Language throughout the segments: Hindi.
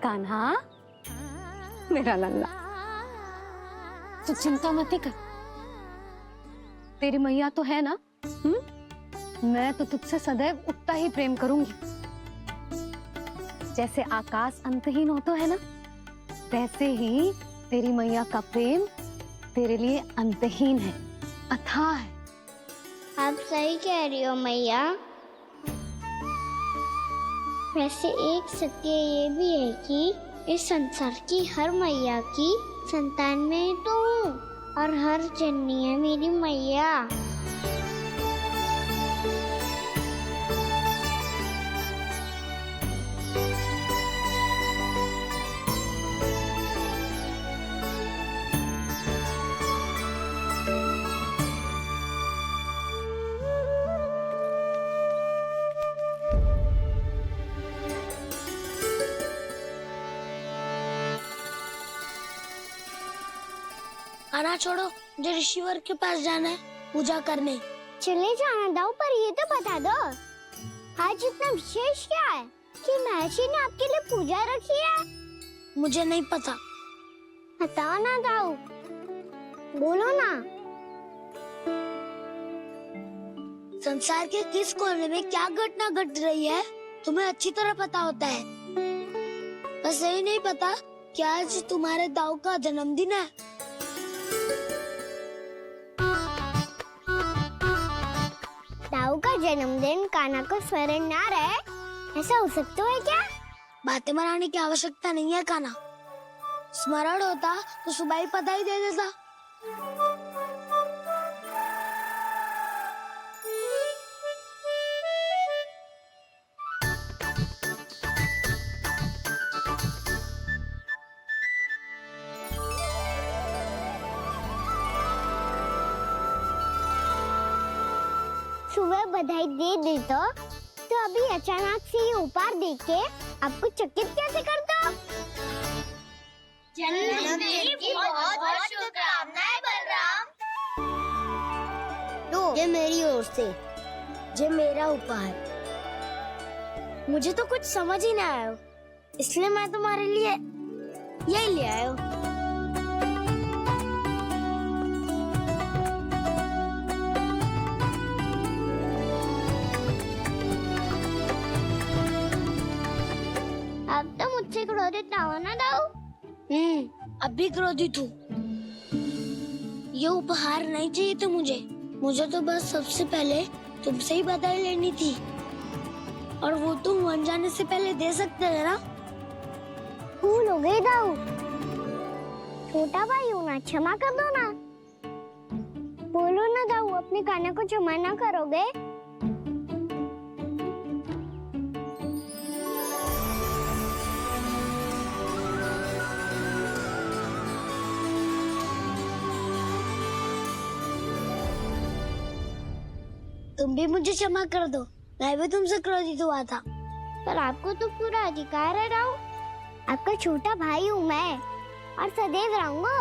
कान्हा मेरा लल्ला, तू चिंता मत कर, तेरी मैया तो है ना। मैं तो तुझसे सदैव उतना ही प्रेम करूंगी। जैसे आकाश अंतहीन होता है ना, वैसे ही तेरी मैया का प्रेम तेरे लिए अंतहीन है, अथाह है। आप सही कह रही हो मैया। वैसे एक सत्य ये भी है कि इस संसार की हर मैया की संतान में तो हूँ और हर जननी है मेरी मैया। आना छोड़ो, मुझे ऋषिवर के पास जाना है पूजा करने। चले जाना दाऊ, पर ये तो बता दो आज इतना विशेष क्या है कि महर्षि ने आपके लिए पूजा रखी है? मुझे नहीं पता। बताओ ना दाऊ, बोलो ना। संसार के किस कोने में क्या घटना घट रही है तुम्हें अच्छी तरह पता होता है। बस यही नहीं पता कि आज तुम्हारे दाऊ का जन्मदिन है। दाऊ का जन्मदिन कान्हा को स्मरण ना रहे, ऐसा हो सकता है क्या? बातें बनाने की आवश्यकता नहीं है कान्हा। स्मरण होता तो सुबह ही पता ही दे देता। सुबह बधाई दे दी तो अभी अचानक से ये उपहार देख के आपको चकित कैसे कर दो? जन्मदिन की बहुत शुभकामनाएं बलराम। तो ये मेरी ओर से, ये मेरा उपहार। मुझे तो कुछ समझ ही ना आया, इसलिए मैं तुम्हारे लिए यही ले आया हूँ। अब तो मुझसे क्रोधित ना हो ना दाऊ। अब भी क्रोधित हूँ। ये उपहार नहीं चाहिए था मुझे तो बस सबसे पहले तुमसे ही बधाई लेनी थी, और वो तुम बन जाने से पहले दे सकते थे ना। भूल हो गई दाऊ, छोटा भाई हूँ ना, क्षमा कर दो ना। बोलो ना दाऊ, अपने कान्हा को क्षमा ना करोगे? तुम भी मुझे क्षमा कर दो, मैं भी तुमसे क्रोधित हुआ था। पर आपको तो पूरा अधिकार है दाऊ, आपका छोटा भाई हूँ मैं और सदैव रहूंगा।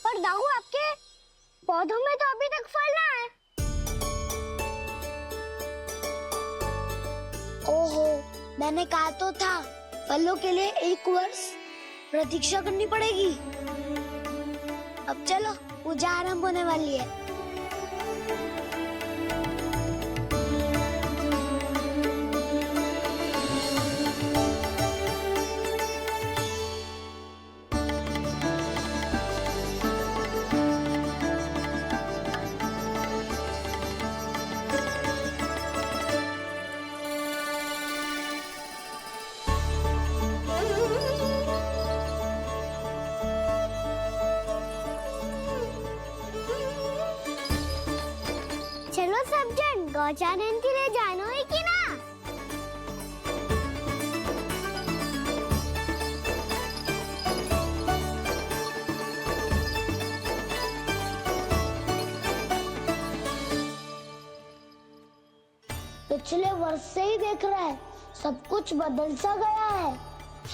पर दाऊ, आपके पौधों में तो अभी तक फल ना है। ओहो, मैंने कहा तो था फलों के लिए 1 वर्ष प्रतीक्षा करनी पड़ेगी। अब चलो, पूजा आरंभ होने वाली है। चलो सब जन गौचारण के लिए जानो है कि ना? पिछले वर्ष से ही देख रहा है, सब कुछ बदल सा गया है।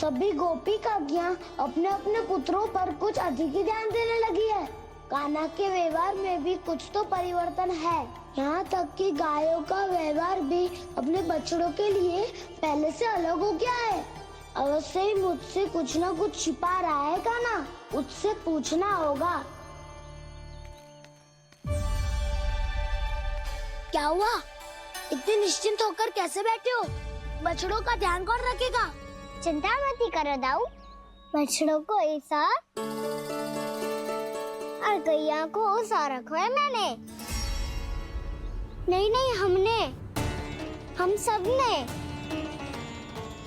सभी गोपी काकियां अपने अपने पुत्रों पर कुछ अधिक ही ध्यान देने लगी है। कान्हा के व्यवहार में भी कुछ तो परिवर्तन है। यहाँ तक कि गायों का व्यवहार भी अपने बछड़ों के लिए पहले से अलग हो गया है। अवश्य ही मुझसे कुछ ना कुछ छिपा रहा है कान्हा, उससे पूछना होगा। क्या हुआ? इतने निश्चिंत होकर कैसे बैठे हो? बछड़ों का ध्यान कौन रखेगा? चिंता मत करो दाऊ, बछड़ों को ऐसा और गैया को ऐसा रखा है मैंने। नहीं, हम सब ने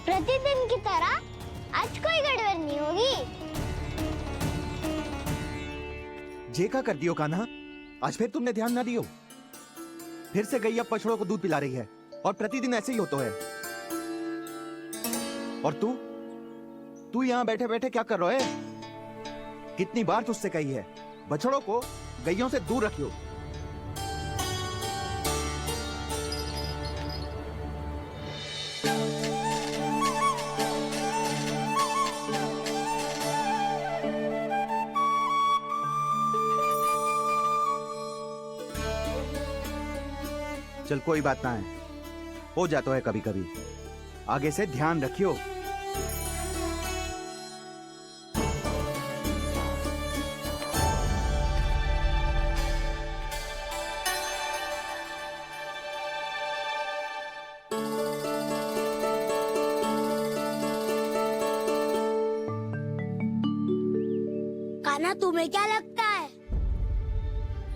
प्रतिदिन की तरह आज कोई गड़बड़ नहीं होगी। जे का कर दियो कान्हा, आज फिर तुमने ध्यान ना दियो। फिर से गैया बछड़ों को दूध पिला रही है और प्रतिदिन ऐसे ही होता है। और तू यहाँ बैठे बैठे क्या कर रहा है? कितनी बार तुझसे कही है बछड़ों को गैयों से दूर रखियो। चल कोई बात ना है, हो जाता है कभी कभी। आगे से ध्यान रखियो। कान्हा, तुम्हें क्या लगता है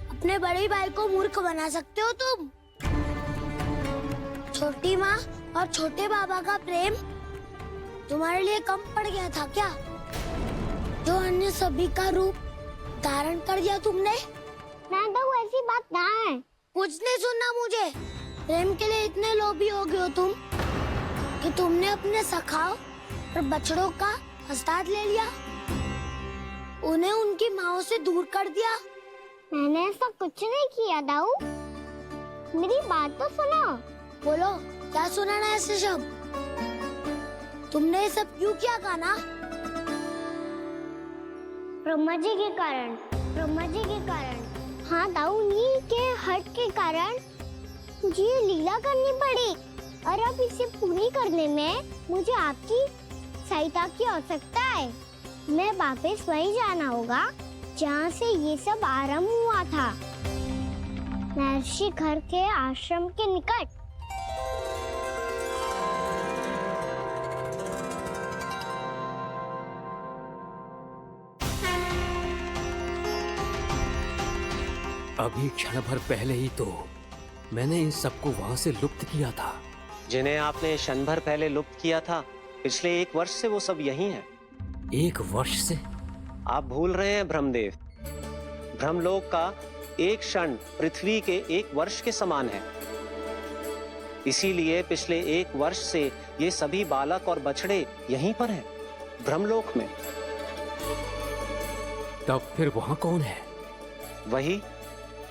अपने बड़े भाई को मूर्ख बना सकते हो तुम? छोटी माँ और छोटे बाबा का प्रेम तुम्हारे लिए कम पड़ गया था क्या? जो अन्य सभी का रूप धारण कर दिया तुमने? ना तो ऐसी बात ना है। कुछ नहीं सुनना मुझे। प्रेम के लिए इतने लोभी हो गए हो तुम कि तुमने अपने सखाओ और बछड़ों का हस्ताक्षर ले लिया, उन्हें उनकी माँओं से दूर कर दिया। मैंने ऐसा कुछ नहीं किया दाऊ, मेरी बात तो सुनो। बोलो, क्या सुनाना है ऐसे शब्द? तुमने ये सब क्यों किया कान्हा? ब्रह्मा जी के कारण। हाँ दाऊ, नी के हट के कारण मुझे ये लीला करनी पड़ी, और अब इसे पूरी करने में मुझे आपकी सहायता की आवश्यकता है। मैं वापस वहीं जाना होगा जहाँ से ये सब आरंभ हुआ था, महर्षि घर के आश्रम के निकट। अभी क्षण भर पहले ही तो मैंने इन सबको वहां से लुप्त किया था। जिन्हें आपने क्षण भर पहले लुप्त किया था, पिछले 1 वर्ष से वो सब यही हैं। 1 वर्ष से? आप भूल रहे हैं ब्रह्मदेव। ब्रह्मलोक का एक क्षण पृथ्वी के 1 वर्ष के समान है। इसीलिए पिछले 1 वर्ष से ये सभी बालक और बछड़े यहीं पर हैं, ब्रह्मलोक में। तब फिर वहां कौन है? वही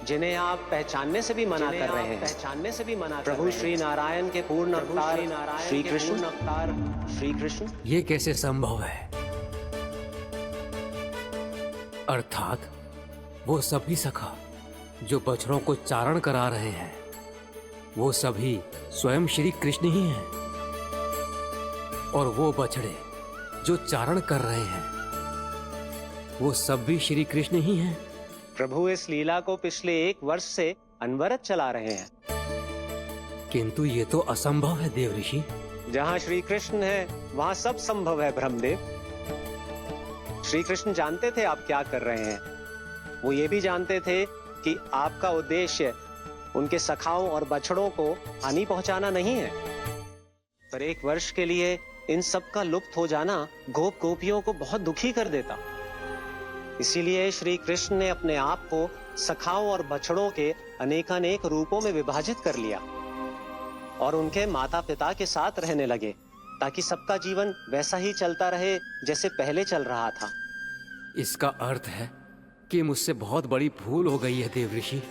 जिन्हें आप पहचानने से भी मना कर रहे हैं। प्रभु श्री नारायण के पूर्ण अवतार श्री कृष्ण। ये कैसे संभव है? अर्थात वो सभी सखा जो बछड़ों को चारण करा रहे हैं, वो सभी स्वयं श्री कृष्ण ही हैं। और वो बछड़े जो चारण कर रहे हैं, वो सब भी श्री कृष्ण ही हैं। प्रभु इस लीला को पिछले 1 वर्ष से अनवरत चला रहे हैं। किंतु ये तो असंभव है देव ऋषि। जहाँ श्री कृष्ण है वहाँ सब संभव है ब्रह्मदेव। श्री कृष्ण जानते थे आप क्या कर रहे हैं। वो ये भी जानते थे कि आपका उद्देश्य उनके सखाओं और बछड़ों को हानि पहुंचाना नहीं है। पर 1 वर्ष के लिए इन सब का लुप्त हो जाना गोप गोपियों को बहुत दुखी कर देता। इसीलिए श्री कृष्ण ने अपने आप को सखाओं और बछड़ों के अनेकानेक रूपों में विभाजित कर लिया और उनके माता पिता के साथ रहने लगे, ताकि सबका जीवन वैसा ही चलता रहे जैसे पहले चल रहा था। इसका अर्थ है कि मुझसे बहुत बड़ी भूल हो गई है देव ऋषि।